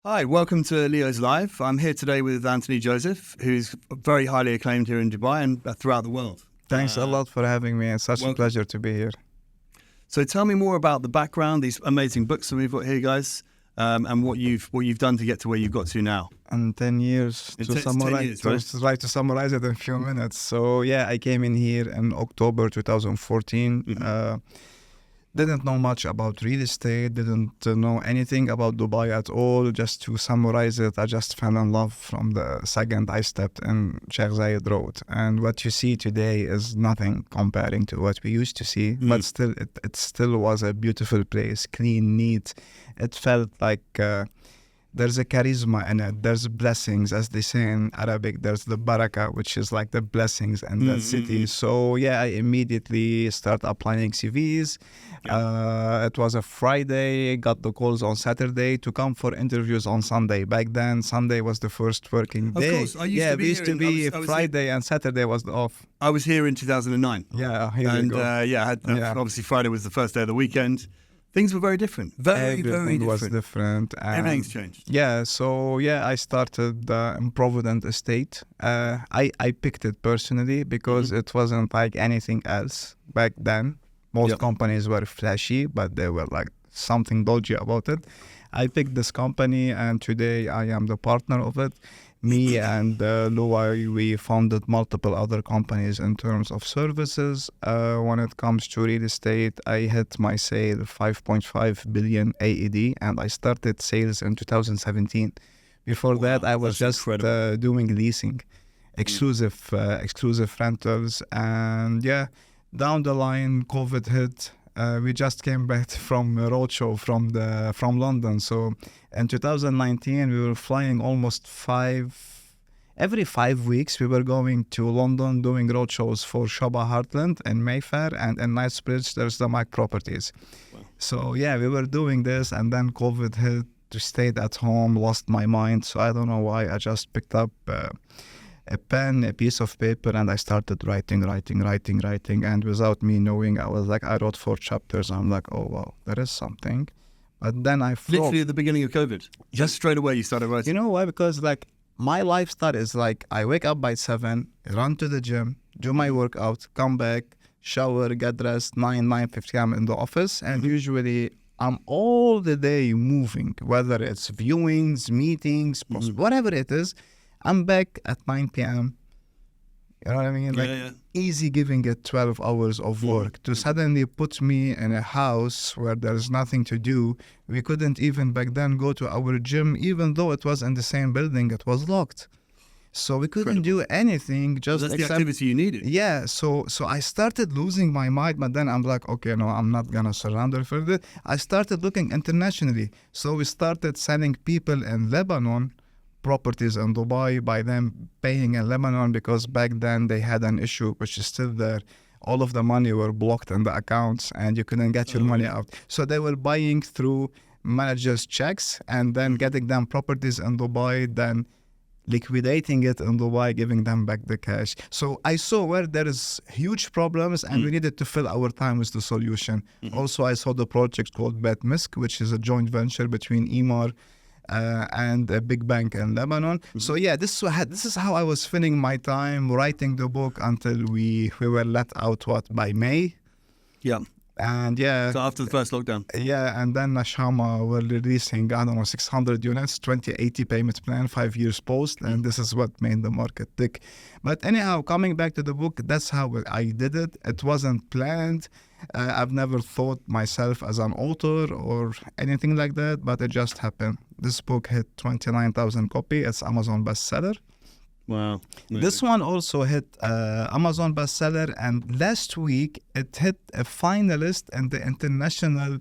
Hi, welcome to LEOS Live. I'm here today with Anthony Joseph, who's very highly acclaimed here in Dubai and throughout the world. Thanks a lot for having me. It's such a pleasure to be here. So tell me more about the background, these amazing books that we've got here, guys, and what you've done to get to where you've got to now. And 10 years to summarize, to summarize it in a few minutes. So yeah, I came in here in October 2014. Didn't know much about real estate, didn't know anything about Dubai at all. Just to summarize it, I just fell in love from the second I stepped in Sheikh Zayed Road. And what you see today is nothing comparing to what we used to see. But still, it still was a beautiful place, clean, neat. It felt like there's a charisma in it. There's blessings, as they say in Arabic. There's the barakah, which is like the blessings in that city. So yeah, I immediately start applying CVs. It was a Friday, got the calls on Saturday to come for interviews on Sunday. Back then, Sunday was the first working day. Of course, I used to be Friday and Saturday was off. I was here in 2009. Yeah, here we go. Obviously Friday was the first day of the weekend. Things were very different. Very different. Was different. Everything's changed. Yeah, so yeah, I started in Provident Estate. I picked it personally because it wasn't like anything else back then. Most companies were flashy, but they were like something dodgy about it. I picked this company, and today I am the partner of it. Me and Louis, we founded multiple other companies in terms of services. When it comes to real estate, I hit my sale 5.5 billion AED, and I started sales in 2017. Before that, I was just doing leasing, exclusive rentals, and yeah. Down the line, COVID hit. We just came back from a roadshow from London. So in 2019, we were flying almost every 5 weeks. We were going to London doing roadshows for Shaba Heartland and Mayfair, and in Knightsbridge there's the Mac Properties. Wow. So yeah, we were doing this, and then COVID hit. Stayed at home, lost my mind. So I don't know why. I just picked up a pen, a piece of paper, and I started writing. And without me knowing, I wrote 4 chapters. I'm like, oh, wow, there is something. But then I froze. Literally at the beginning of COVID. Just straight away you started writing. You know why? Because like my lifestyle is like I wake up by 7, run to the gym, do my workout, come back, shower, get dressed, 9:50 I'm in the office. And usually I'm all the day moving, whether it's viewings, meetings, whatever it is. I'm back at 9 p.m. You know what I mean? Easy giving it 12 hours of work to suddenly put me in a house where there's nothing to do. We couldn't even back then go to our gym, even though it was in the same building, it was locked. So we couldn't do anything. That's the activity you needed. Yeah, so I started losing my mind, but then I'm like, okay, no, I'm not going to surrender further. I started looking internationally. So we started sending people in Lebanon properties in Dubai by them paying in Lebanon, because back then they had an issue which is still there. All of the money were blocked in the accounts and you couldn't get your money out. So they were buying through managers' checks and then getting them properties in Dubai, then liquidating it in Dubai, giving them back the cash. So I saw where there is huge problems and we needed to fill our time with the solution. Also, I saw the project called Betmisk, which is a joint venture between Emaar and a big bank in Lebanon. So yeah, this is how I was filling my time writing the book until we were let out by May. Yeah. And yeah. So after the first lockdown. Yeah, and then Nashama were releasing 600 units, 2080 payment plan, 5 years post, and this is what made the market tick. But anyhow, coming back to the book, that's how I did it. It wasn't planned. I've never thought myself as an author or anything like that, but it just happened. This book hit 29,000 copies. It's Amazon bestseller. Wow. This one also hit Amazon bestseller, and last week it hit a finalist in the International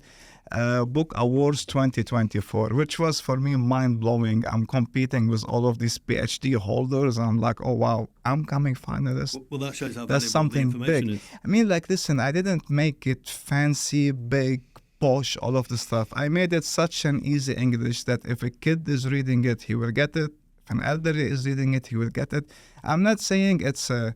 Book Awards 2024, which was for me mind-blowing. I'm competing with all of these PhD holders. I'm like, oh wow, I'm coming finalist. Well, that shows how that's something big. is. I mean, like, listen, I didn't make it fancy, big, posh, all of the stuff. I made it such an easy English that if a kid is reading it, he will get it. An elderly is reading it, he will get it. I'm not saying it's a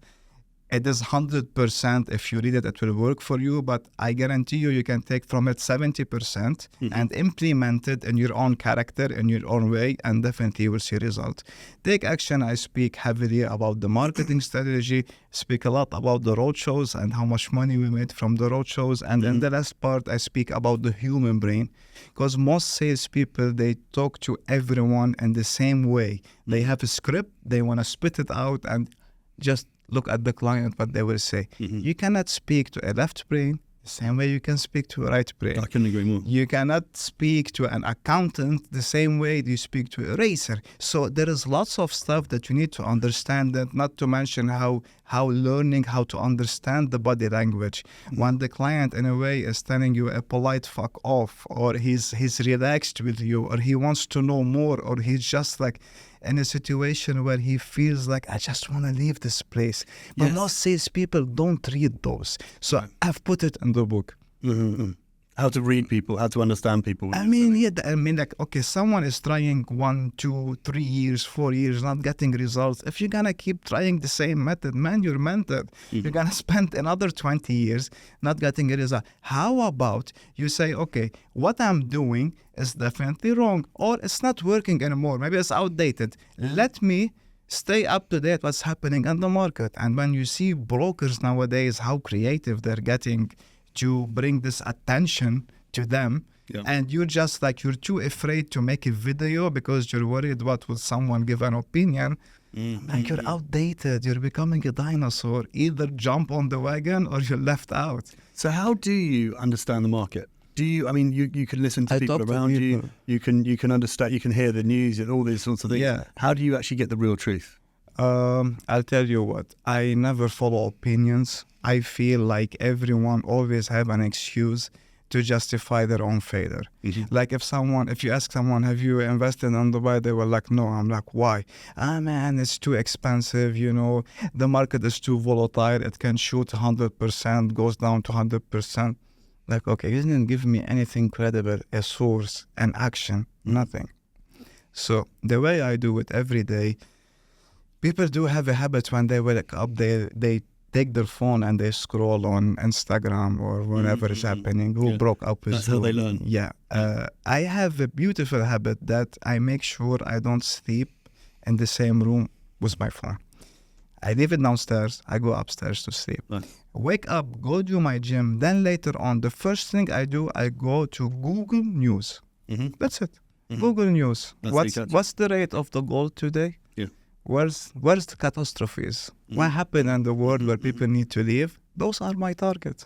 it is 100%. If you read it, it will work for you. But I guarantee you, you can take from it 70% and implement it in your own character, in your own way, and definitely you will see result. Take action. I speak heavily about the marketing strategy, speak a lot about the road shows and how much money we made from the road shows. And in the last part, I speak about the human brain, because most salespeople, they talk to everyone in the same way. They have a script, they want to spit it out and just look at the client, what they will say. You cannot speak to a left brain the same way you can speak to a right brain. I couldn't agree more. You cannot speak to an accountant the same way you speak to a racer. So there is lots of stuff that you need to understand, and not to mention how learning how to understand the body language. When the client in a way is telling you a polite fuck off, or he's relaxed with you, or he wants to know more, or he's just like in a situation where he feels like, I just want to leave this place. But most salespeople don't read those. So I've put it in the book. How to read people, how to understand people. I mean, like, okay, someone is trying 1, 2, 3 years, 4 years, not getting results. If you're going to keep trying the same method, man, you're mental. You're going to spend another 20 years not getting a result. How about you say, okay, what I'm doing is definitely wrong, or it's not working anymore. Maybe it's outdated. Let me stay up to date what's happening in the market. And when you see brokers nowadays, how creative they're getting to bring this attention to them, and you're just like, you're too afraid to make a video because you're worried what will someone give an opinion. Like, you're outdated, you're becoming a dinosaur. Either jump on the wagon or you're left out. So how do you understand the market? Do you, I mean, you can listen to people around you, you can understand, you can hear the news and all these sorts of things. How do you actually get the real truth? I'll tell you what, I never follow opinions. I feel like everyone always have an excuse to justify their own failure. Like if you ask someone, have you invested in Dubai? They were like, no. I'm like, why? Man, it's too expensive. The market is too volatile. It can shoot 100%, goes down to 100%. Like, okay, you didn't give me anything credible, a source, an action, nothing. So the way I do it every day, people do have a habit when they wake up, they take their phone and they scroll on Instagram or whatever is happening. Who broke up with That's how they learn. I have a beautiful habit that I make sure I don't sleep in the same room with my phone. I leave it downstairs. I go upstairs to sleep. Nice. Wake up, go do my gym. Then later on, the first thing I do, I go to Google News. That's it. Google News. What's the rate of the gold today? Where's the catastrophes? What happened in the world where people need to leave? Those are my targets.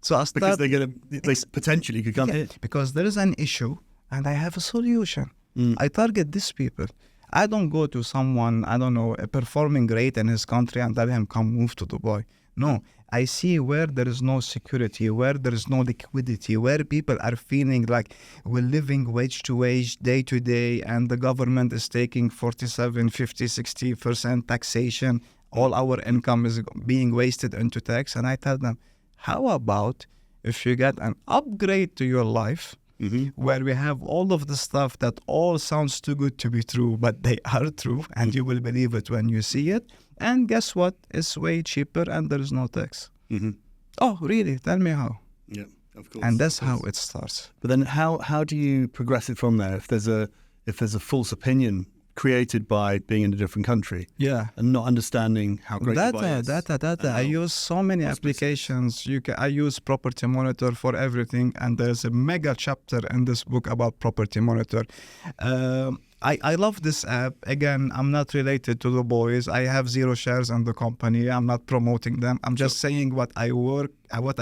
So I start, because they potentially could come here. Because there is an issue and I have a solution. I target these people. I don't go to someone, I don't know, performing great in his country and tell him, come move to Dubai. No, I see where there is no security, where there is no liquidity, where people are feeling like we're living wage to wage, day to day, and the government is taking 47, 50, 60% taxation. All our income is being wasted into tax. And I tell them, how about if you get an upgrade to your life, where we have all of the stuff that all sounds too good to be true, but they are true, and you will believe it when you see it. And guess what? It's way cheaper and there is no tax. Oh, really? Tell me how. Yeah, of course. And that's how it starts. But then how do you progress it from there? If there's a false opinion created by being in a different country, and not understanding how great data. I use so many applications. I use Property Monitor for everything, and there's a mega chapter in this book about Property Monitor. I love this app. Again, I'm not related to the boys. I have 0 shares in the company. I'm not promoting them. I'm just saying what I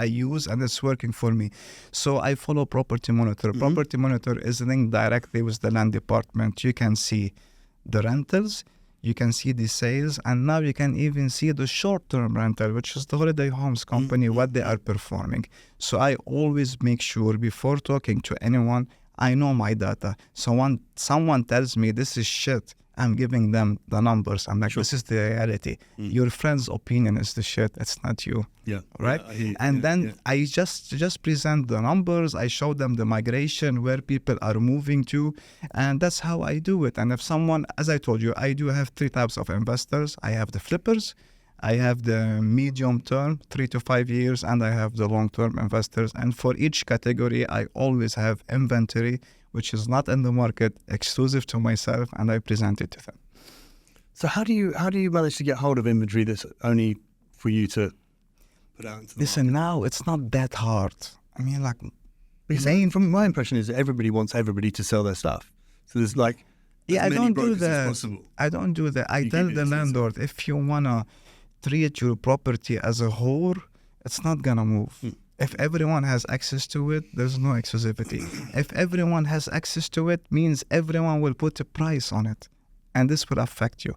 use, and it's working for me. So I follow Property Monitor. Property Monitor is linked directly with the land department. You can see the rentals, you can see the sales, and now you can even see the short-term rental, which is the holiday homes company, what they are performing. So I always make sure before talking to anyone, I know my data. So when someone tells me this is shit, I'm giving them the numbers. I'm like, this is the reality. Your friend's opinion is the shit. It's not you. Right? I just present the numbers. I show them the migration, where people are moving to. And that's how I do it. And if someone, as I told you, I do have 3 types of investors. I have the flippers, I have the medium term, 3 to 5 years, and I have the long term investors. And for each category, I always have inventory, which is not in the market, exclusive to myself, and I present it to them. So how do you manage to get hold of inventory that's only for you to put out into the Listen, market? now it's not that hard. I mean, like, because from my impression is that everybody wants everybody to sell their stuff. So there's like I don't do that. I You tell keep it the landlord, if you wanna treat your property as a whole, it's not gonna move. If everyone has access to it, there's no exclusivity. If everyone has access to it, means everyone will put a price on it, and this will affect you.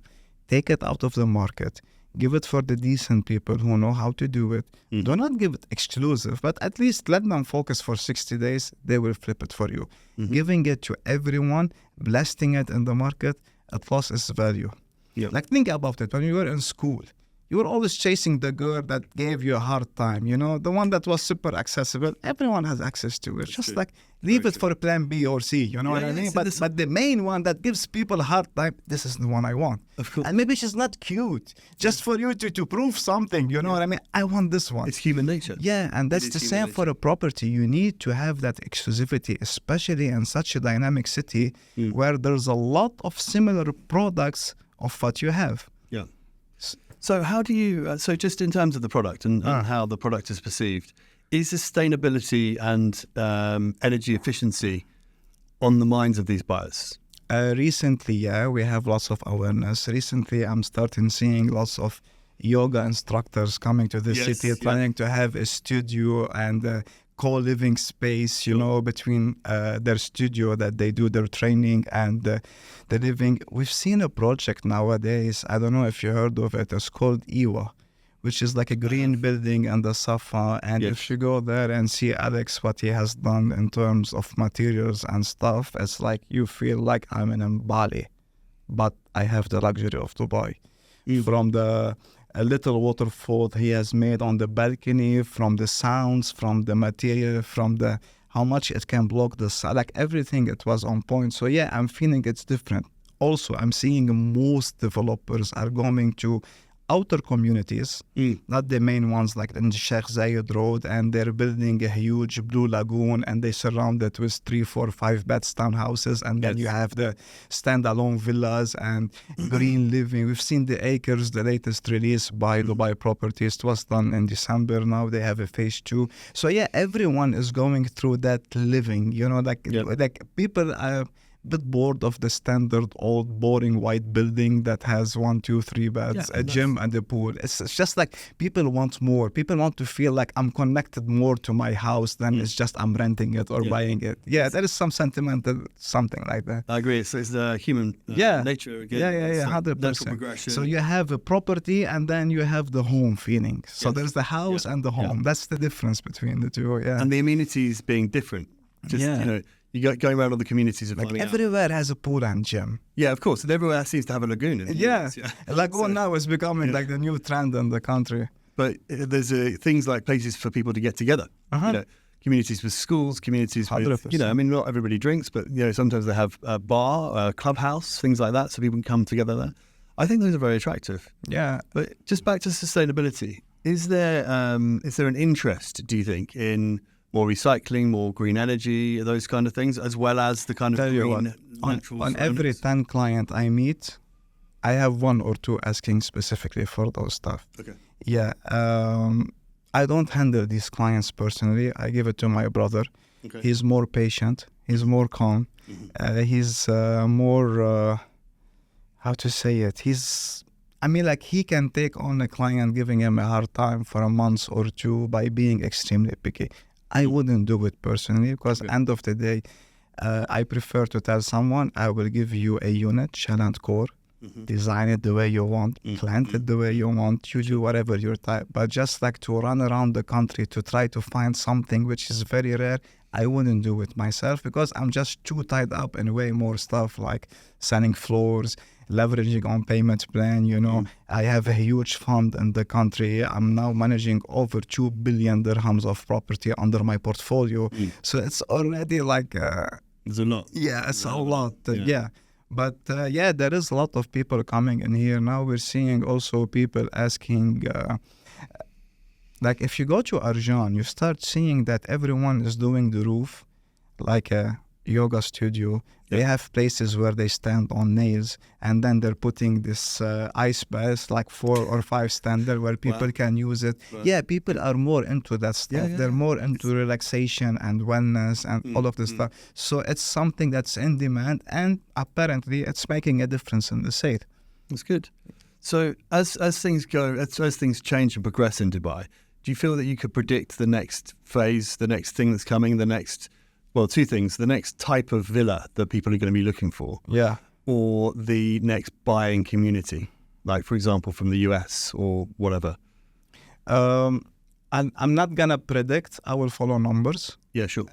Take it out of the market. Give it for the decent people who know how to do it. Do not give it exclusive, but at least let them focus for 60 days. They will flip it for you. Giving it to everyone, blasting it in the market, it loses value. Like, think about it. When you were in school, you were always chasing the girl that gave you a hard time, the one that was super accessible. Everyone has access to it. That's just true. Like, leave it for plan B or C, what I mean? But the main one that gives people a hard time, this is the one I want. Of course. And maybe she's not cute, just for you to prove something, you know what I mean? I want this one. It's human nature. Yeah, and that's the same for a property. You need to have that exclusivity, especially in such a dynamic city where there's a lot of similar products of what you have. Yeah. So how do you, so just in terms of the product and how the product is perceived, is sustainability and energy efficiency on the minds of these buyers? Recently, we have lots of awareness. Recently, I'm starting seeing lots of yoga instructors coming to the city, trying to have a studio and co-living space, between their studio that they do their training and the living. We've seen a project nowadays, I don't know if you heard of it, it's called EWA, which is like a green building and the Safa. And if you go there and see Alex, what he has done in terms of materials and stuff, it's like you feel like I'm in Bali, but I have the luxury of Dubai. From a little waterfall he has made on the balcony, from the sounds, from the material, from the how much it can block the sun, like everything, it was on point. So I'm feeling it's different. Also, I'm seeing most developers are going to outer communities, not the main ones like in Sheikh Zayed Road, and they're building a huge blue lagoon and they surround it with 3, 4, 5 beds, townhouses, and then you have the standalone villas and green living. We've seen the acres, the latest release by Dubai Properties. It was done in December. Now they have a phase 2. So everyone is going through that living, like people are bit bored of the standard old boring white building that has 1, 2, 3 beds, a gym and a pool. It's just like people want more. People want to feel like I'm connected more to my house than it's just I'm renting it or buying it. There is some sentimental something like that. I agree. It's human nature again. 100%. Natural progression. So you have a property and then you have the home feeling. So there's the house and the home. That's the difference between the two. And the amenities being different. You go going around all the communities of everywhere has a pool and gym. Yeah, of course. And everywhere seems to have a lagoon in it. Lagoon now is becoming like the new trend in the country. But there's things like places for people to get together. Communities with schools, communities 100%. With, not everybody drinks, but sometimes they have a bar, a clubhouse, things like that, so people can come together there. I think those are very attractive. Yeah. But just back to sustainability, is there an interest, do you think, in more recycling, more green energy, those kind of things, as well as the kind of green natural on every 10 client I meet, I have 1 or 2 asking specifically for those stuff. Okay. Yeah. I don't handle these clients personally. I give it to my brother. Okay. He's more patient. He's more calm. He's more, how to say it? He can take on a client giving him a hard time for a month or 2 by being extremely picky. I wouldn't do it personally because end of the day, I prefer to tell someone, I will give you a unit, shell and core, design it the way you want, plant it the way you want, you do whatever your type. But just like to run around the country to try to find something which is very rare, I wouldn't do it myself because I'm just too tied up in way more stuff like selling floors, leveraging on payment plan, I have a huge fund in the country. I'm now managing over 2 billion dirhams of property under my portfolio. So it's already like... There's a lot. Yeah, it's a lot. But yeah, there is a lot of people coming in here. Now we're seeing also people asking, like if you go to Arjan, you start seeing that everyone is doing the roof like a yoga studio. They have places where they stand on nails, and then they're putting this ice bath, like 4 or 5 standard, where people can use it. Yeah, people are more into that stuff. They're more into relaxation and wellness and all of this stuff. So it's something that's in demand, and apparently it's making a difference in the state. That's good. So as things go, as things change and progress in Dubai, do you feel that you could predict the next phase, the next thing that's coming, the next... Well, 2 things. The next type of villa that people are going to be looking for. Yeah. Or the next buying community, like, for example, from the US or whatever. I'm not going to predict. I will follow numbers. Yeah, sure.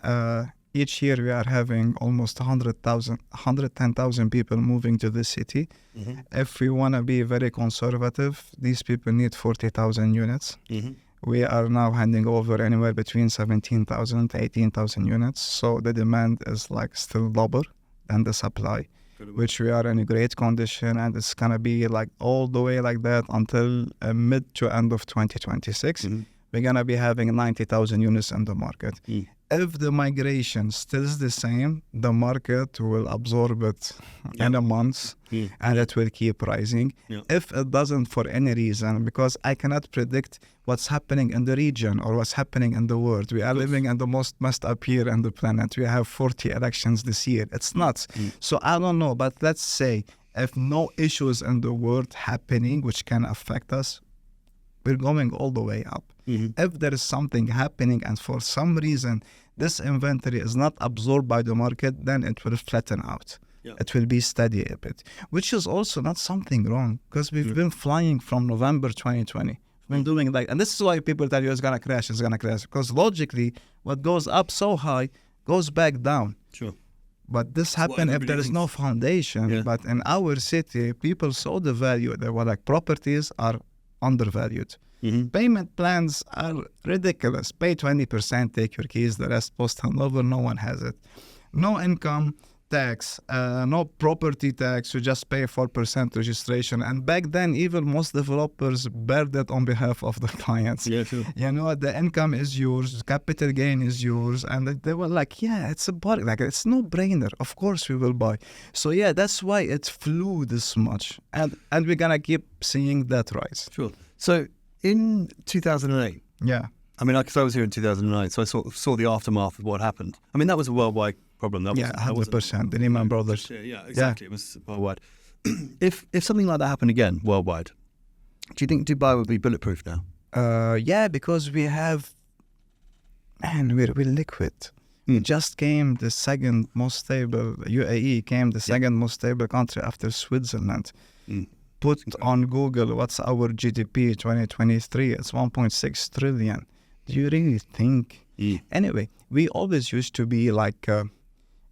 Each year we are having almost 110,000 people moving to this city. Mm-hmm. If we want to be very conservative, these people need 40,000 units. Mm-hmm. We are now handing over anywhere between 17,000 to 18,000 units. So the demand is like still lower than the supply, which we are in a great condition. And it's going to be like all the way like that until mid to end of 2026. Mm-hmm. We're going to be having 90,000 units in the market. Mm. If the migration stays the same, the market will absorb it in a month, and it will keep rising. Yeah. If it doesn't for any reason, because I cannot predict what's happening in the region or what's happening in the world. We are living in the most messed up year on the planet. We have 40 elections this year. It's nuts. So I don't know, but let's say if no issues in the world happening which can affect us, we're going all the way up. Mm-hmm. If there is something happening and for some reason this inventory is not absorbed by the market, then it will flatten out. Yeah. It will be steady a bit, which is also not something wrong, because we've been flying from November 2020. We've been doing like, and this is why people tell you it's going to crash, because logically what goes up so high goes back down. Sure. But this happens if there is no foundation. Yeah. But in our city, people saw the value. They were like, properties are undervalued. Mm-hmm. Payment plans are ridiculous. Pay 20%, take your keys, the rest post handover, no one has it. No income tax, no property tax, you just pay 4% registration. And back then, even most developers bear that on behalf of the clients. Yeah, sure. You know, the income is yours, capital gain is yours. And they were like, yeah, it's a bargain. Like, it's no brainer. Of course we will buy. So yeah, that's why it flew this much. And we're going to keep seeing that rise. Sure. So in 2008, yeah. I mean, because I was here in 2009, so I saw the aftermath of what happened. I mean, that was a worldwide problem. That 100%. The Lehman Brothers. Yeah, exactly. Yeah. It was worldwide. If something like that happened again worldwide, do you think Dubai would be bulletproof now? Yeah, because we have, we're liquid. It just came the second most stable, UAE came the second most stable country after Switzerland. Put on Google, what's our GDP 2023? It's 1.6 trillion. Do you really think? Anyway, we always used to be like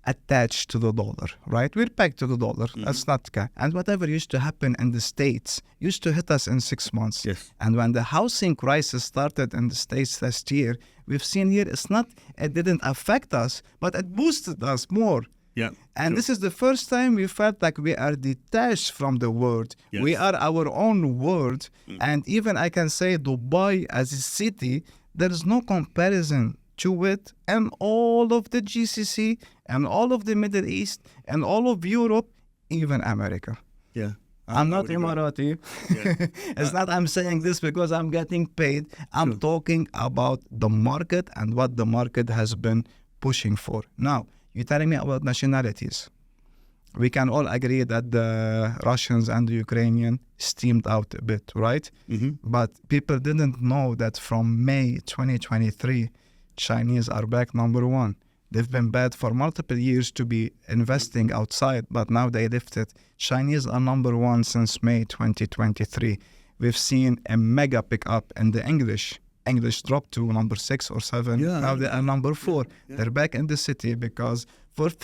attached to the dollar, right? We're pegged to the dollar. That's not okay. And whatever used to happen in the States used to hit us in 6 months. Yes. And when the housing crisis started in the States last year, we've seen here, it didn't affect us, but it boosted us more. Yeah, and this is the first time we felt like we are detached from the world. Yes. We are our own world. And even I can say Dubai as a city, there is no comparison to it and all of the GCC and all of the Middle East and all of Europe, even America. Yeah. I'm not Emirati. Yeah. It's not I'm saying this because I'm getting paid. I'm talking about the market and what the market has been pushing for. Now, you're telling me about nationalities. We can all agree that the Russians and the Ukrainian steamed out a bit, right? Mm-hmm. But people didn't know that from May 2023, Chinese are back number 1. They've been bad for multiple years to be investing outside, but now they lifted. Chinese are number 1 since May 2023. We've seen a mega pickup in the English dropped to number 6 or 7. Yeah. Now they are number 4. Yeah. They're back in the city because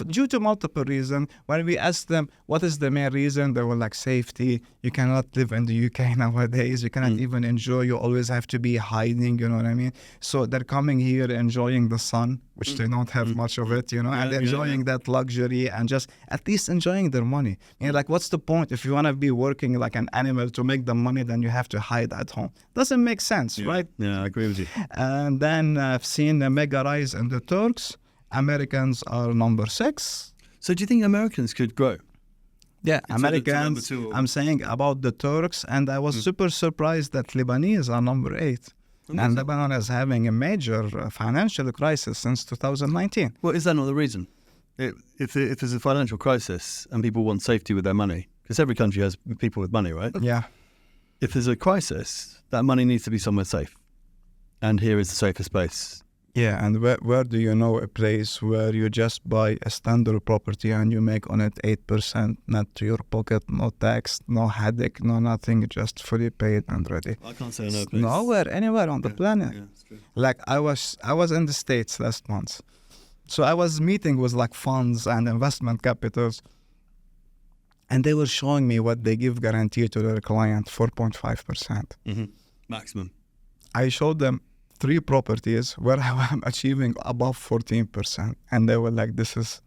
due to multiple reasons. When we asked them what is the main reason, they were like safety. You cannot live in the UK nowadays. You cannot even enjoy. You always have to be hiding. You know what I mean? So they're coming here enjoying the sun, which they don't have much of it, and enjoying that luxury and just at least enjoying their money. Like, what's the point if you want to be working like an animal to make the money, then you have to hide at home? Doesn't make sense, right? Yeah, I agree with you. And then I've seen a mega rise in the Turks. Americans are number 6. So do you think Americans could grow? Yeah, Americans. I'm saying about the Turks, and I was super surprised that Lebanese are number 8. And Lebanon is having a major financial crisis since 2019. Well, is that not the reason? If there's a financial crisis and people want safety with their money, because every country has people with money, right? Yeah. If there's a crisis, that money needs to be somewhere safe. And here is the safest place. Yeah, and where do you know a place where you just buy a standard property and you make on it 8% net to your pocket, no tax, no headache, no nothing, just fully paid and ready? I can't say no place. Nowhere, anywhere on the planet. Yeah, that's true. Like I was in the States last month. So I was meeting with like funds and investment capitals, and they were showing me what they give guarantee to their client, 4.5%. Maximum. I showed them 3 properties where I'm achieving above 14%. And they were like, this is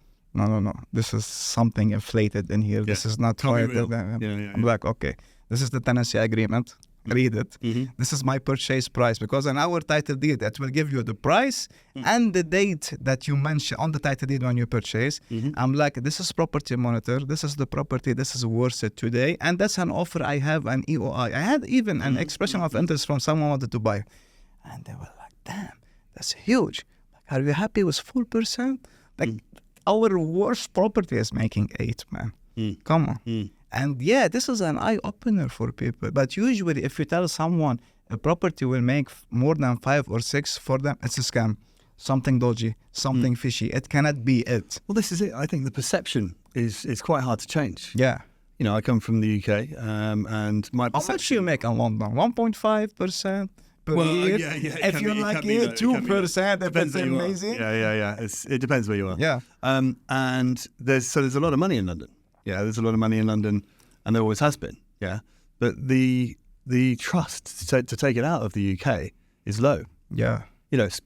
something inflated in here. This is not right. I'm like, okay, this is the tenancy agreement. Read it. This is my purchase price, because in our title deed, that will give you the price and the date that you mention on the title deed when you purchase. I'm like, this is property monitor. This is the property. This is worth it today. And that's an offer I have, an EOI. I had even an expression of interest from someone who wanted to buy. And they were like, damn, that's huge. Like, are you happy with 4%? Like, our worst property is making 8, man. Come on. And yeah, this is an eye-opener for people. But usually, if you tell someone a property will make more than 5 or 6, for them, it's a scam. Something dodgy, something fishy. It cannot be it. Well, this is it. I think the perception is quite hard to change. Yeah. I come from the UK, and my perception... How much you make in London? 1.5%? Per year. If you're like 2%, if it's amazing. Yeah. It depends where you are. Yeah. And there's a lot of money in London. Yeah, there's a lot of money in London, and there always has been. Yeah, but the trust to take it out of the UK is low. Yeah.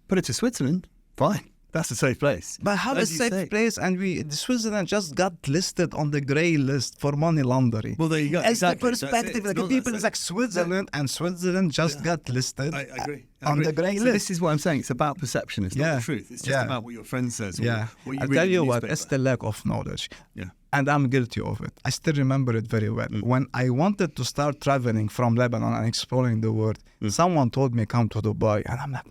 Put it to Switzerland, fine. That's a safe place. But how is safe place? And Switzerland just got listed on the grey list for money laundering. Well, there you go. As the perspective, like people is like Switzerland, and Switzerland just got listed. I agree. On the grey list. This is what I'm saying. It's about perception. It's not the truth. It's just about what your friend says. What I'll tell you what, it's the lack of knowledge. Yeah. And I'm guilty of it. I still remember it very well. When I wanted to start traveling from Lebanon and exploring the world, someone told me, come to Dubai. And I'm like,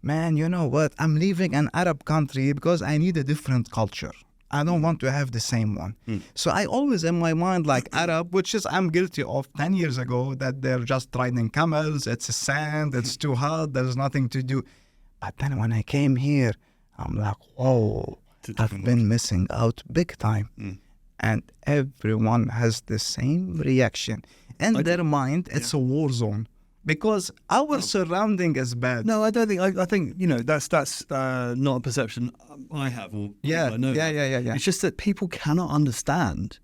man, you know what? I'm leaving an Arab country because I need a different culture. I don't want to have the same one. So I always in my mind like Arab, which is I'm guilty of 10 years ago, that they're just riding camels, it's sand, it's too hot, there's nothing to do. But then when I came here, I'm like, whoa, I've been missing out big time. And everyone has the same reaction. In their mind, it's a war zone. Because our surrounding is bad. No, I don't think. I think that's not a perception I have. Or I know. Yeah. It's just that people cannot understand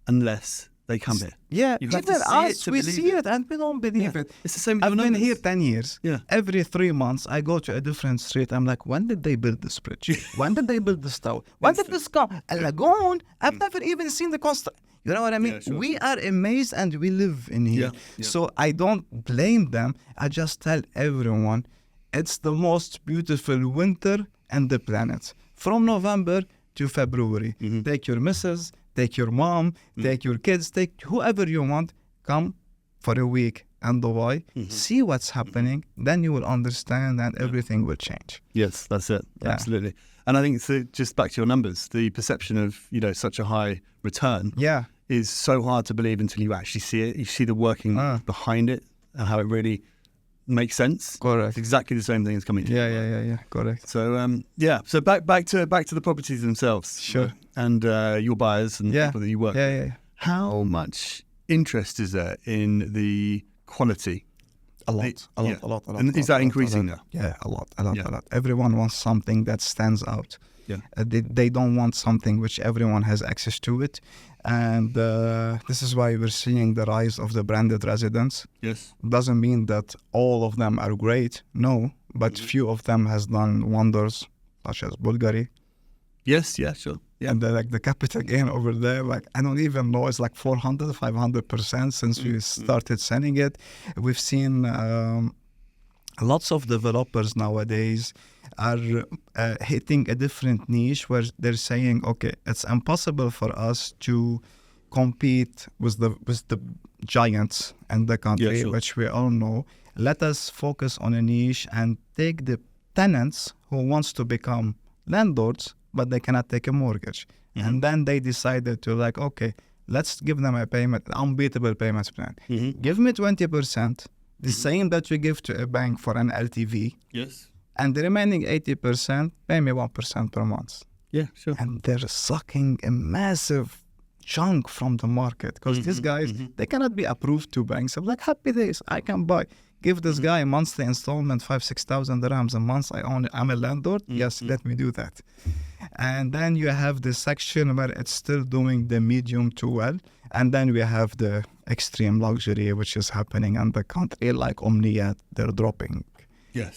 unless they come here. Yeah, even us, we see it and we don't believe it. It's the same. I've been here 10 years. Yeah. Every 3 months, I go to a different street. I'm like, when did they build this bridge? When did they build this tower? When did this come? A lagoon? I've never even seen the coast. You know what I mean? Yeah, sure. We are amazed and we live in here. Yeah. So I don't blame them. I just tell everyone it's the most beautiful winter on the planet. From November to February. Take your missus, take your mom, take your kids, take whoever you want. Come for a week in Dubai. See what's happening. Then you will understand and everything will change. Yes, that's it. Yeah. Absolutely. And I think just back to your numbers, the perception of such a high return is so hard to believe until you actually see it. You see the working behind it and how it really makes sense. Correct. It's exactly the same thing as coming to you. Yeah. Correct. So So back to the properties themselves. Sure. And your buyers and the people that you work with. Yeah. How much interest is there in the quality? A lot. And is that increasing now? Yeah, a lot. Everyone wants something that stands out. Yeah. They don't want something which everyone has access to it. And this is why we're seeing the rise of the branded residents. Yes. Doesn't mean that all of them are great, no, but few of them has done wonders, such as Bulgari. Yes, yeah, sure. Yeah. And the capital gain over there, like, I don't even know, it's like 400, 500% since we started selling it. We've seen lots of developers nowadays are hitting a different niche where they're saying, okay, it's impossible for us to compete with the giants in the country, which we all know. Let us focus on a niche and take the tenants who wants to become landlords, but they cannot take a mortgage. And then they decided to like, okay, let's give them a unbeatable payment plan. Give me 20%, the same that we give to a bank for an LTV. Yes. And the remaining 80%, pay me 1% per month. Yeah, sure. And they're sucking a massive chunk from the market because these guys, they cannot be approved to banks. I'm like, happy days, I can buy. Give this guy a monthly installment, 5,000-6,000 dirhams a month. I'm a landlord. Yes, let me do that. And then you have the section where it's still doing the medium to well. And then we have the extreme luxury, which is happening in the country, like Omniyat. They're dropping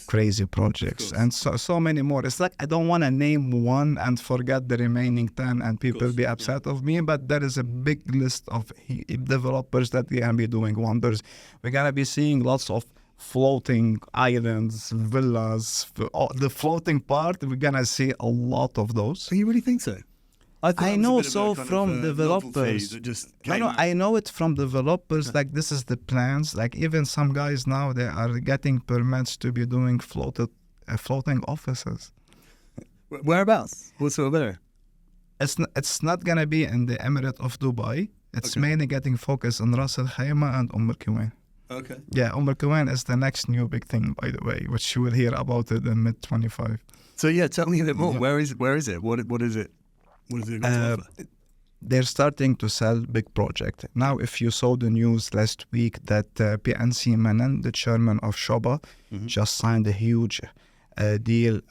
crazy projects and so many more. It's like I don't want to name one and forget the remaining 10 and people be upset of me, but there is a big list of developers that they can be doing wonders. We're going to be seeing lots of floating islands, villas. The floating part, we're going to see a lot of those. So you really think so? I know so from developers. I know it from developers. Like this is the plans. Like even some guys now they are getting permits to be doing floating offices. Whereabouts? What's over there? It's not gonna be in the Emirate of Dubai. It's mainly getting focused on Ras Al Khaimah and Kuwain. Okay. Yeah, Kuwain is the next new big thing, by the way, which you will hear about it in mid-25. So yeah, tell me a bit more. Yeah. Where is it? What is it? What is it? What is it got to offer? They're starting to sell big project. Now, if you saw the news last week that PNC Manan, the chairman of Shoba, just signed a huge deal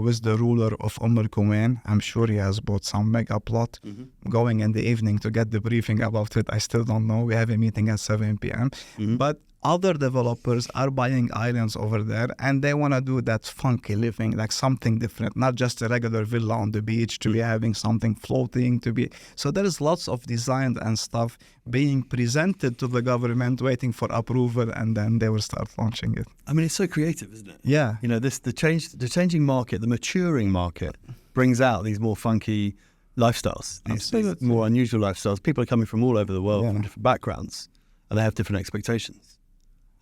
with the ruler of Kuwain. I'm sure he has bought some mega plot. Going in the evening to get the briefing about it, I still don't know. We have a meeting at 7 p.m. But other developers are buying islands over there and they want to do that funky living, like something different, not just a regular villa on the beach, to be having something floating, to be. So there is lots of design and stuff being presented to the government, waiting for approval, and then they will start launching it. I mean, it's so creative, isn't it? Yeah. You know, the changing market, the maturing market brings out these more funky lifestyles, these more unusual lifestyles. People are coming from all over the world, from different backgrounds, and they have different expectations.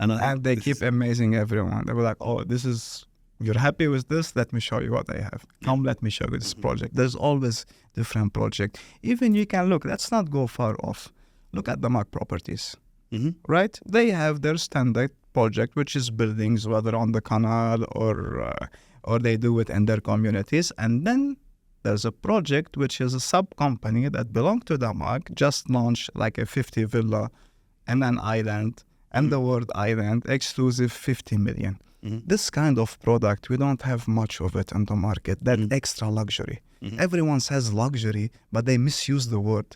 And they keep amazing everyone. They were like, oh, you're happy with this? Let me show you what I have. Come, let me show you this project. There's always different project. Even you can look, let's not go far off. Look at the Mark properties, right? They have their standard project, which is buildings, whether on the canal or they do it in their communities. And then there's a project, which is a sub-company that belongs to the Mark, just launched like a 50 villa and an island. And the word island, exclusive 50 million. This kind of product, we don't have much of it in the market, that extra luxury. Everyone says luxury, but they misuse the word,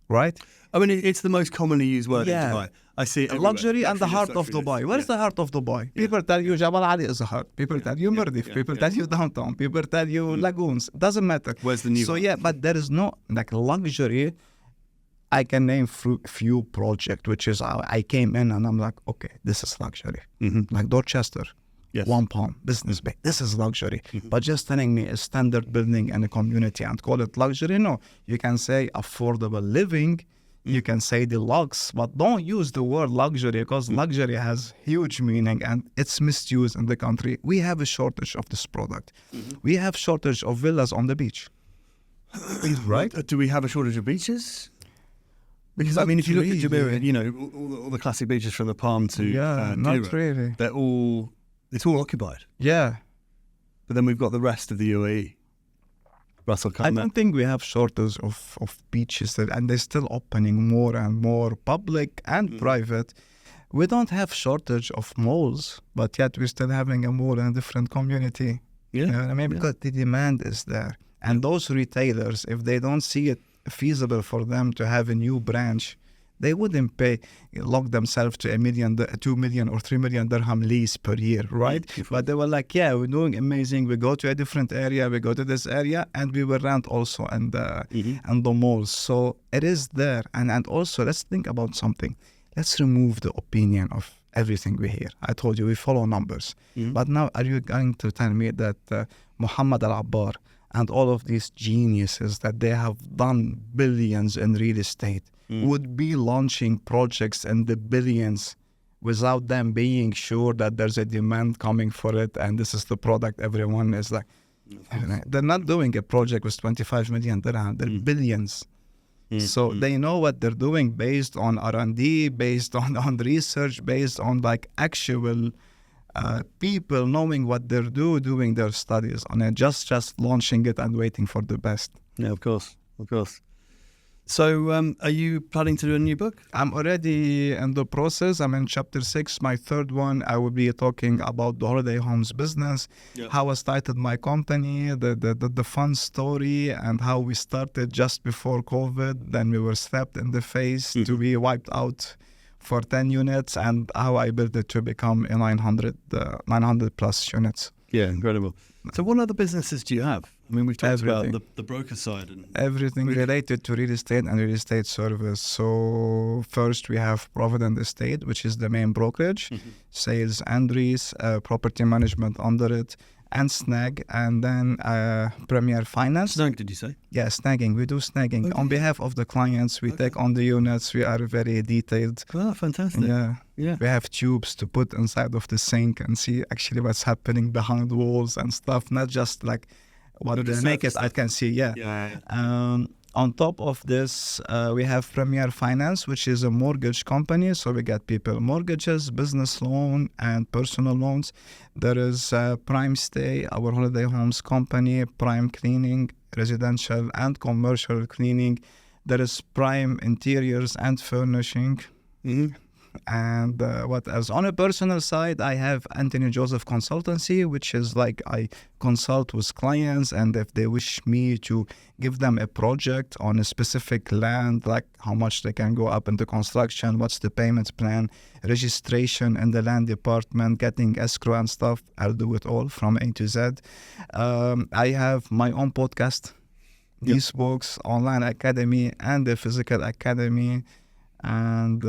right? I mean, it's the most commonly used word in Dubai. I see it luxury and the heart of Dubai. Where's the heart of Dubai? People tell you Jabal Ali is a heart. People tell you Mirdif. People tell you downtown. People tell you lagoons. Doesn't matter. Where's the new one? But there is no, like luxury. I can name few projects, which is I came in and I'm like, okay, this is luxury. Like Dorchester, £1 business bay. This is luxury. But just telling me a standard building and a community and call it luxury, no. You can say affordable living. You can say deluxe, but don't use the word luxury because luxury has huge meaning and it's misused in the country. We have a shortage of this product. We have shortage of villas on the beach. Right? Do we have a shortage of beaches? Because, I mean, if you look at Jumeirah, you know, all the classic beaches from the Palm to not Jumeirah, really. It's all occupied. Yeah. But then we've got the rest of the UAE. Ras Al Khaimah. I don't think we have shortage of beaches, and they're still opening more and more, public and private. We don't have shortage of malls, but yet we're still having a mall in a different community. You know what I mean? Because the demand is there. And those retailers, if they don't see it feasible for them to have a new branch, they wouldn't lock themselves to $1 million, $2 million, or $3 million dirham lease per year, right? But they were like, yeah, we're doing amazing. We go to a different area, we go to this area, and we will rent also and the malls. So it is there. And also, let's think about something. Let's remove the opinion of everything we hear. I told you, we follow numbers. But now, are you going to tell me that Muhammad Al-Abbar and all of these geniuses that they have done billions in real estate would be launching projects in the billions without them being sure that there's a demand coming for it and this is the product everyone is like? They're not doing a project with 25 million dirham, they're billions. So they know what they're doing based on R&D, based on research, based on like actual people knowing what they're doing their studies on it, just launching it and waiting for the best. Yeah, of course. So are you planning to do a new book? I'm already in the process. I'm in chapter 6, my third one. I will be talking about the holiday homes business, how I started my company, the fun story, and how we started just before COVID. Then we were slapped in the face to be wiped out for 10 units, and how I built it to become a 900 plus units. Yeah, incredible. So what other businesses do you have? I mean, we've talked about the broker side. And everything related to real estate and real estate service. So first we have Provident Estate, which is the main brokerage, sales and lease, property management under it, and Snag, and then Premier Finance. Snag, did you say? Yeah, snagging. We do snagging. Okay. On behalf of the clients, we take on the units. We are very detailed. Oh, fantastic. Yeah. We have tubes to put inside of the sink and see actually what's happening behind the walls and stuff, not just like what they make it. I can see, on top of this, we have Premier Finance, which is a mortgage company. So we get people mortgages, business loan, and personal loans. There is Prime Stay, our holiday homes company, Prime Cleaning, residential and commercial cleaning. There is Prime Interiors and Furnishing. And what else? On a personal side, I have Anthony Joseph Consultancy, which is like I consult with clients, and if they wish me to give them a project on a specific land, like how much they can go up into construction, what's the payment plan, registration in the land department, getting escrow and stuff, I'll do it all from A to Z. I have my own podcast, these books, online academy, and the physical academy, and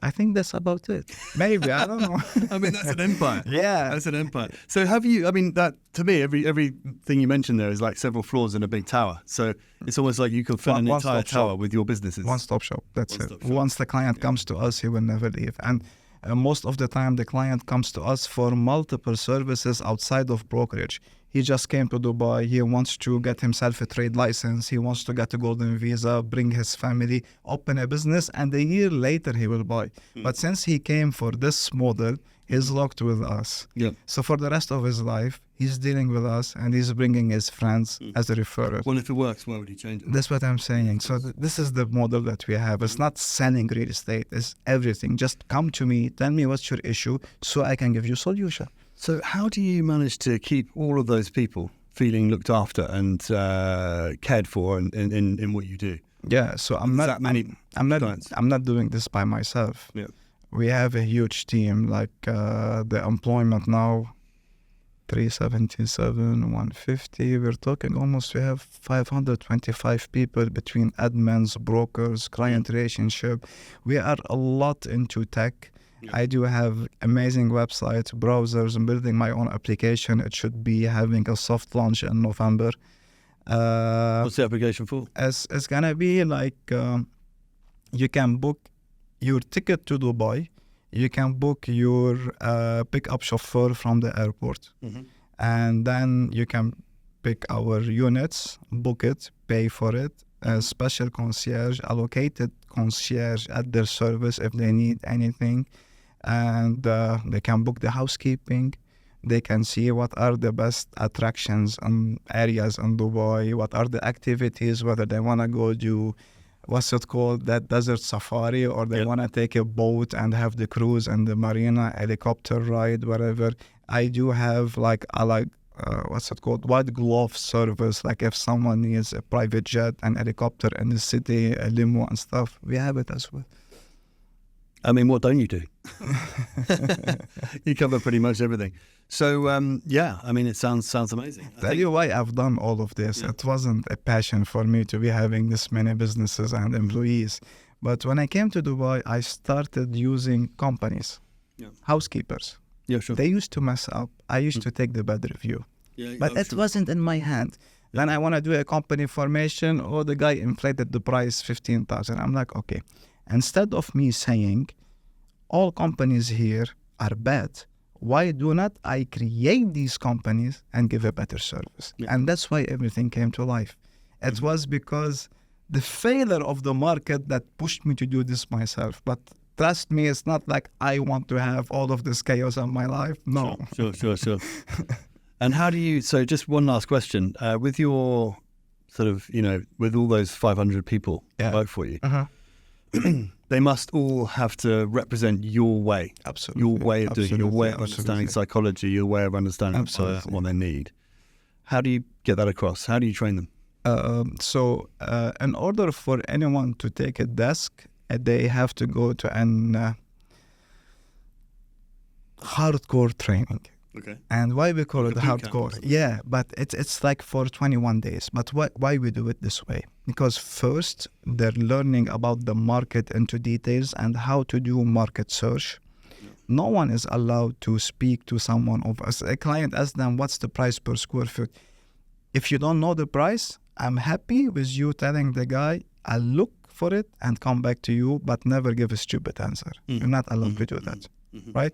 I think that's about it. Maybe, I don't know. I mean, that's an empire. Yeah. That's an empire. So have you, I mean, that to me, everything you mentioned there is like several floors in a big tower. So it's almost like you can fill an entire tower with your businesses. One-stop shop, that's it. Once the client comes to us, he will never leave. And most of the time, the client comes to us for multiple services outside of brokerage. He just came to Dubai. He wants to get himself a trade license. He wants to get a golden visa, bring his family, open a business, and a year later he will buy. But since he came for this model, he's locked with us. So for the rest of his life, he's dealing with us and he's bringing his friends as a referrer. Well, if it works, why would he change it? That's what I'm saying. So this is the model that we have. It's not selling real estate. It's everything. Just come to me, tell me what's your issue, so I can give you a solution. So how do you manage to keep all of those people feeling looked after and cared for in what you do? Yeah, so I'm not doing this by myself. Yeah. We have a huge team, like the employment now, 377, 150. We're talking almost, we have 525 people between admins, brokers, client relationship. We are a lot into tech. I do have amazing websites, browsers. I'm building my own application. It should be having a soft launch in November. What's the application for? It's going to be like you can book your ticket to Dubai. You can book your pickup chauffeur from the airport. And then you can pick our units, book it, pay for it. A special concierge, allocated concierge at their service if they need anything. And they can book the housekeeping. They can see what are the best attractions and areas in Dubai, what are the activities, whether they want to go do, what's it called, that desert safari, or they want to take a boat and have the cruise and the marina, helicopter ride, whatever. I do have what's it called, white glove service. Like if someone needs a private jet and helicopter in the city, a limo and stuff, we have it as well. I mean, what don't you do? You cover pretty much everything. So, yeah, I mean, it sounds amazing. Tell you why I've done all of this. Yeah. It wasn't a passion for me to be having this many businesses and employees. But when I came to Dubai, I started using companies, housekeepers. Yeah, sure. They used to mess up. I used to take the bad review. But it wasn't in my hand. Then I want to do a company formation. Oh, the guy inflated the price 15,000. I'm like, okay. Instead of me saying all companies here are bad, why do not I create these companies and give a better service? Yeah. And that's why everything came to life. It was because the failure of the market that pushed me to do this myself. But trust me, it's not like I want to have all of this chaos in my life. No. Sure. And how do you, so just one last question, with your sort of, with all those 500 people who work for you, they must all have to represent your way. Absolutely. Your way of doing it, your way of understanding psychology, your way of understanding what they need. How do you get that across? How do you train them? So in order for anyone to take a desk, they have to go to an hardcore training. Okay. And why we call it hardcore? Yeah, but it's like for 21 days. But why we do it this way? Because first, they're learning about the market into details and how to do market search. Yeah. No one is allowed to speak to someone of us. A client asks them, what's the price per square foot? If you don't know the price, I'm happy with you telling the guy, I'll look for it and come back to you, but never give a stupid answer. You're not allowed to do that, right?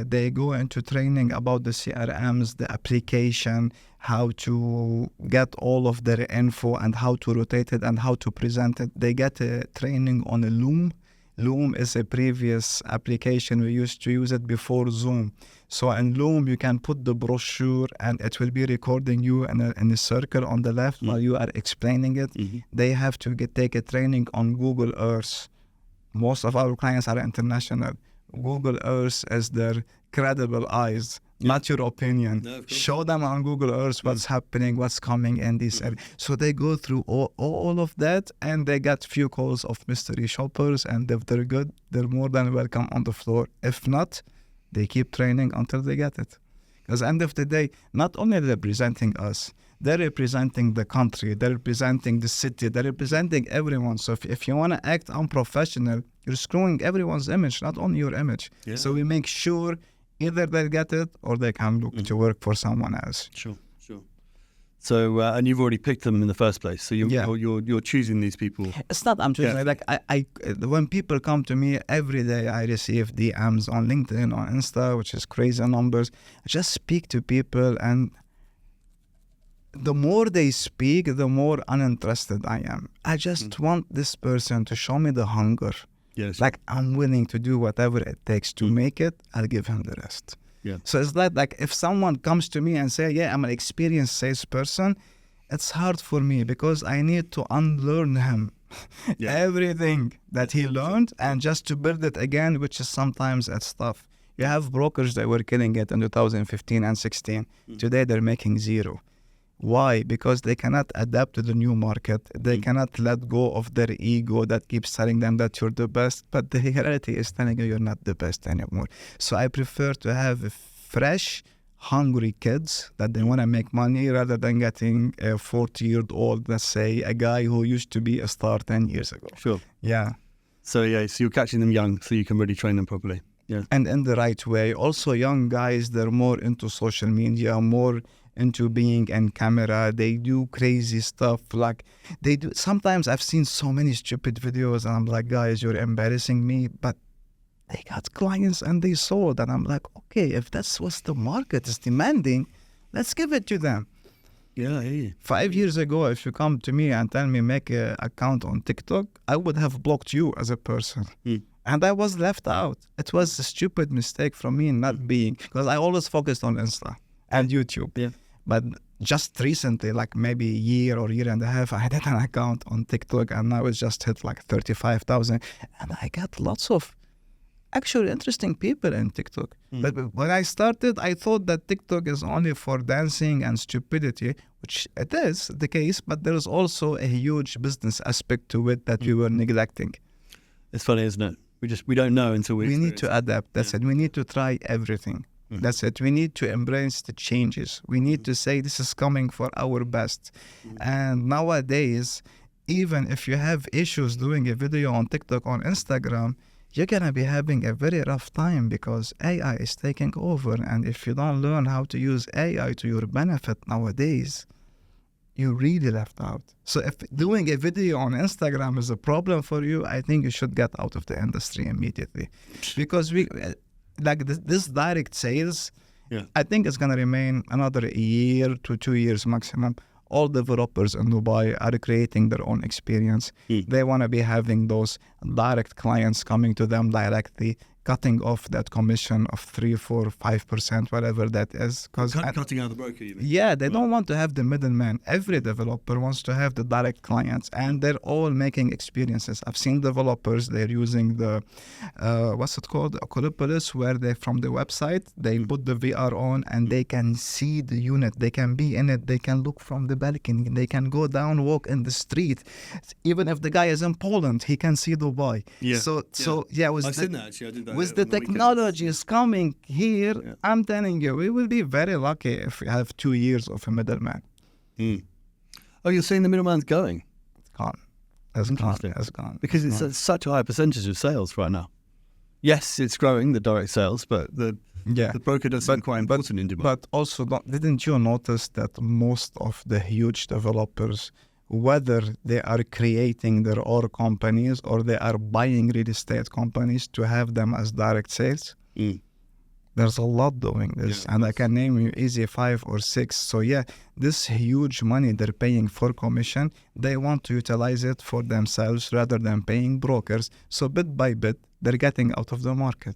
They go into training about the CRMs, the application, how to get all of their info and how to rotate it and how to present it. They get a training on a Loom. Loom is a previous application. We used to use it before Zoom. So in Loom, you can put the brochure and it will be recording you in a circle on the left while you are explaining it. They have to take a training on Google Earth. Most of our clients are international. Google Earth is their credible eyes, not your opinion. No, show them on Google Earth what's happening, what's coming in this area. So they go through all of that, and they get few calls of mystery shoppers, and if they're good, they're more than welcome on the floor. If not, they keep training until they get it. Because at the end of the day, not only they're representing us, they're representing the country, they're representing the city, they're representing everyone. So if you want to act unprofessional, you're screwing everyone's image, not only your image. Yeah. So we make sure either they get it or they can look to work for someone else. Sure. So, and you've already picked them in the first place. So you're choosing these people. It's not I'm choosing. Yeah. Like I when people come to me every day, I receive DMs on LinkedIn, on Insta, which is crazy numbers. I just speak to people, and the more they speak, the more uninterested I am. I just want this person to show me the hunger. Yes. Like I'm willing to do whatever it takes to make it. I'll give him the rest. Yeah. So it's like if someone comes to me and say, yeah, I'm an experienced salesperson, it's hard for me because I need to unlearn him everything that he learned and just to build it again, which is sometimes it's tough. You have brokers that were killing it in 2015 and 16. Today they're making zero. Why? Because they cannot adapt to the new market. They cannot let go of their ego that keeps telling them that you're the best, but the reality is telling you you're not the best anymore. So I prefer to have fresh, hungry kids that they want to make money rather than getting a 40-year-old, let's say, a guy who used to be a star 10 years ago. Sure. Yeah. So you're catching them young so you can really train them properly. Yeah. And in the right way. Also, young guys, they're more into social media, more into being in camera. They do crazy stuff. Like they do. Sometimes I've seen so many stupid videos and I'm like, guys, you're embarrassing me. But they got clients and they sold. And I'm like, okay, if that's what the market is demanding, let's give it to them. Yeah, I hear you. 5 years ago, if you come to me and tell me make an account on TikTok, I would have blocked you as a person. And I was left out. It was a stupid mistake from me not being, because I always focused on Insta and YouTube. Yeah. But just recently, like maybe a year or year and a half, I had an account on TikTok and now it's just hit like 35,000. And I got lots of actually interesting people in TikTok. But when I started, I thought that TikTok is only for dancing and stupidity, which it is the case, but there is also a huge business aspect to it that we were neglecting. It's funny, isn't it? We don't know until we need to adapt. That's it. We need to try everything. That's it. We need to embrace the changes. We need to say this is coming for our best. And nowadays, even if you have issues doing a video on TikTok, on Instagram, you're going to be having a very rough time because AI is taking over. And if you don't learn how to use AI to your benefit nowadays, you're really left out. So if doing a video on Instagram is a problem for you, I think you should get out of the industry immediately. Because this direct sales, I think it's going to remain another year to 2 years maximum. All developers in Dubai are creating their own experience. They want to be having those direct clients coming to them directly, cutting off that commission of 3, 4, 5%, whatever that is. Cutting out the broker, you mean? Yeah, they don't want to have the middleman. Every developer wants to have the direct clients, and they're all making experiences. I've seen developers, they're using the, what's it called? Oculus, where they, from the website, they put the VR on and they can see the unit. They can be in it. They can look from the balcony. They can go down, walk in the street. Even if the guy is in Poland, he can see Dubai. Yeah. So yeah, I've seen that actually. I did that. With the technology is coming here, I'm telling you, we will be very lucky if we have 2 years of a middleman. Oh, you're saying the middleman's going? It's gone. It's gone. Because it's such a high percentage of sales right now. Yes, it's growing, the direct sales, but the broker does seem quite important in Dubai. But also, didn't you notice that most of the huge developers, whether they are creating their own companies or they are buying real estate companies to have them as direct sales? There's a lot doing this, and I can name you easy 5 or 6. So this huge money they're paying for commission, they want to utilize it for themselves rather than paying brokers. So bit by bit, they're getting out of the market.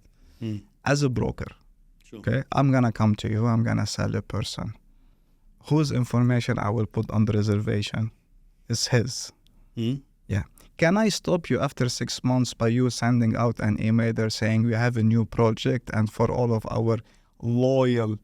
As a broker, okay, I'm gonna come to you, I'm gonna sell a person whose information I will put on the reservation. Is his. Can I stop you after 6 months by you sending out an email there saying we have a new project, and for all of our loyal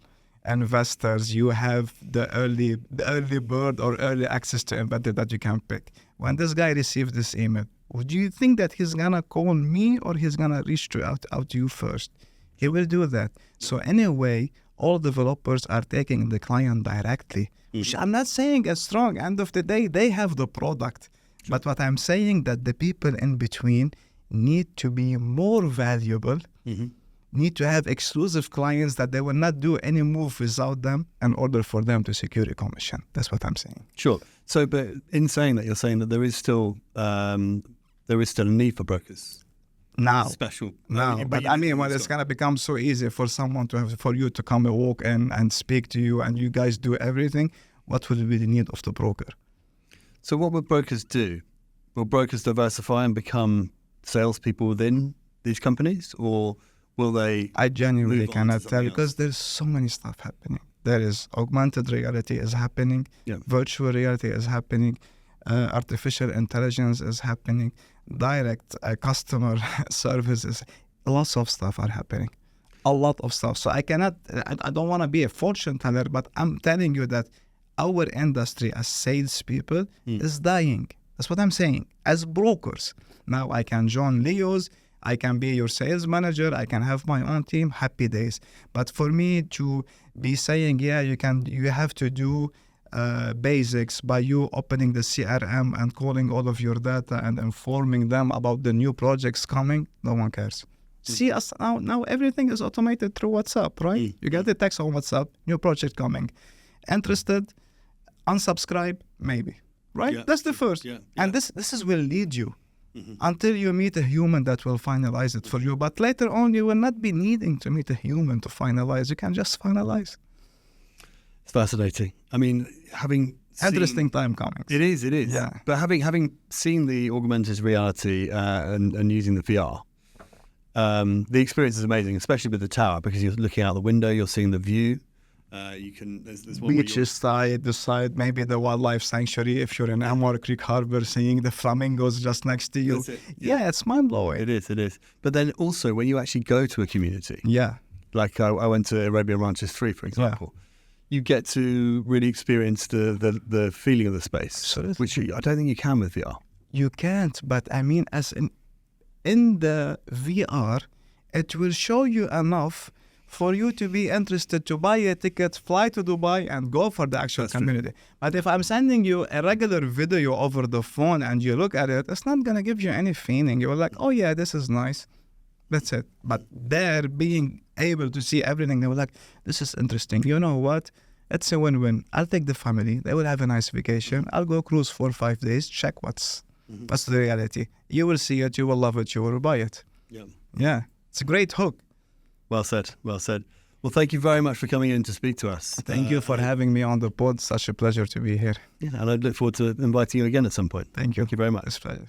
investors, you have the early bird or early access to embedded that you can pick? When this guy receives this email, do you think that he's gonna call me or he's gonna reach out to you first? He will do that. So anyway, all developers are taking the client directly. Which I'm not saying is strong. End of the day, they have the product. But what I'm saying that the people in between need to be more valuable, need to have exclusive clients that they will not do any move without them in order for them to secure a commission. That's what I'm saying. Sure. So, but in saying that, you're saying that there is still a need for brokers. Now, special. Now, but I mean, when it's gonna become so easy for someone for you to come and walk in and speak to you, and you guys do everything, what would be the need of the broker? So, what would brokers do? Will brokers diversify and become salespeople within these companies, or will they? I genuinely cannot tell because there's so many stuff happening. There is augmented reality is happening, virtual reality is happening, artificial intelligence is happening. Direct customer services, lots of stuff are happening, a lot of stuff. So I don't want to be a fortune teller, but I'm telling you that our industry as salespeople is dying. That's what I'm saying. As brokers, now I can join LEOS, I can be your sales manager, I can have my own team, happy days. But for me to be saying, you have to do basics by you opening the CRM and calling all of your data and informing them about the new projects coming, no one cares. See us now everything is automated through WhatsApp, right? You get the text on WhatsApp, new project coming. Interested, unsubscribe, maybe, right? That's the first. And this will lead you until you meet a human that will finalize it for you. But later on, you will not be needing to meet a human to finalize. You can just finalize. It's fascinating. I mean, having interesting time coming. It is. Yeah. But having seen the augmented reality and using the VR, the experience is amazing, especially with the tower, because you're looking out the window, you're seeing the view. You can there's one beaches side, the side, maybe the wildlife sanctuary. If you're in Amur Creek Harbor, seeing the flamingos just next to you, yeah, it's mind blowing. It is. But then also when you actually go to a community, like I went to Arabian Ranches 3, for example. You get to really experience the feeling of the space, which I don't think you can with VR. You can't, but I mean, in the VR, it will show you enough for you to be interested to buy a ticket, fly to Dubai, and go for the actual community. True. But if I'm sending you a regular video over the phone and you look at it, it's not going to give you any feeling. You're like, oh yeah, this is nice. That's it. But they're being able to see everything. They were like, this is interesting. You know what? It's a win-win. I'll take the family. They will have a nice vacation. I'll go cruise 4 or 5 days. Check what's the reality. You will see it. You will love it. You will buy it. Yeah. It's a great hook. Well said. Well, thank you very much for coming in to speak to us. Thank you for having me on the pod. Such a pleasure to be here. Yeah, and I look forward to inviting you again at some point. Thank you. Thank you very much. It's a pleasure.